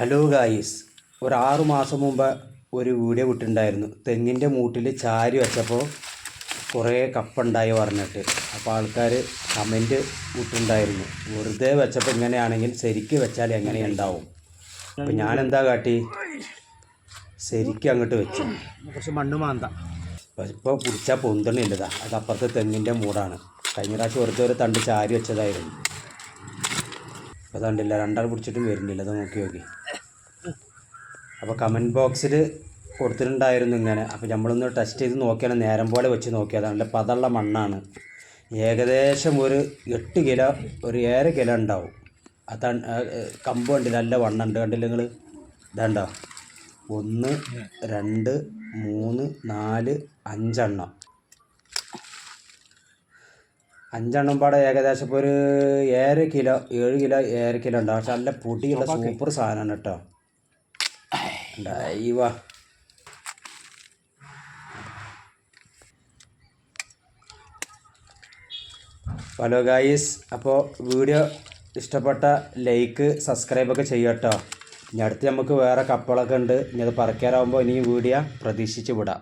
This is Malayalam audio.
ഹലോ ഗായ്സ്, ഒരു 6 മാസം മുമ്പ് ഒരു വീഡിയോ വിട്ടിട്ടുണ്ടായിരുന്നു. തെങ്ങിൻ്റെ മൂട്ടിൽ ചാരി വെച്ചപ്പോൾ കുറേ കപ്പുണ്ടായി പറഞ്ഞിട്ട്. അപ്പോൾ ആൾക്കാർ കമൻറ്റ് വിട്ടിട്ടുണ്ടായിരുന്നു, വെറുതെ വെച്ചപ്പോൾ ഇങ്ങനെയാണെങ്കിൽ ശരിക്ക് വെച്ചാൽ എങ്ങനെയുണ്ടാവും. അപ്പോൾ ഞാനെന്താ കാട്ടി, ശരിക്കും അങ്ങോട്ട് വെച്ചു. കുറച്ച് മണ്ണ് മാന്ത. ഇപ്പോൾ പിടിച്ചാൽ പൊന്തണില്ലതാ. അത് അപ്പുറത്തെ തെങ്ങിൻ്റെ മൂടാണ്. കഴിഞ്ഞ പ്രാവശ്യം വെറുതെ ഒരു തണ്ട് ചാരി വെച്ചതായിരുന്നു. അപ്പോൾ തണ്ടില്ല, രണ്ടാൾ പിടിച്ചിട്ടും വരുന്നില്ല. അത് നോക്കി. അപ്പോൾ കമൻറ്റ് ബോക്സിൽ കൊടുത്തിട്ടുണ്ടായിരുന്നു ഇങ്ങനെ. അപ്പോൾ നമ്മളൊന്ന് ടെസ്റ്റ് ചെയ്ത് നോക്കിയാണ്, നേരം പോലെ വെച്ച് നോക്കിയതാണ്. നല്ല പതള്ള മണ്ണാണ്. ഏകദേശം ഒരു 8 കിലോ, ഒരു 7 കിലോ ഉണ്ടാവും. അത് കമ്പ് കണ്ടില്ല, നല്ല വണ്ണുണ്ട്. കണ്ടില്ല നിങ്ങൾ? ഇതാണ്ടോ, 1 2 3 4 5 5 പാടെ ഏകദേശം ഇപ്പോൾ ഒരു 7 കിലോ 7 കിലോ 7 കിലോ ഉണ്ടാവും. പക്ഷെ നല്ല പൊടിയുള്ള സൂപ്പർ സാധനമാണ് കേട്ടോ. ഉണ്ടായിവാ. ഹലോ ഗായ്സ്, അപ്പോൾ വീഡിയോ ഇഷ്ടപ്പെട്ട ലൈക്ക് സബ്സ്ക്രൈബൊക്കെ ചെയ്യട്ടോ. ഇനി അടുത്ത് നമുക്ക് വേറെ കപ്പകളൊക്കെ ഉണ്ട്. ഇനി അത് പറക്കാറാകുമ്പോൾ ഇനിയും വീഡിയോ പ്രതീക്ഷിച്ച് വിടാം.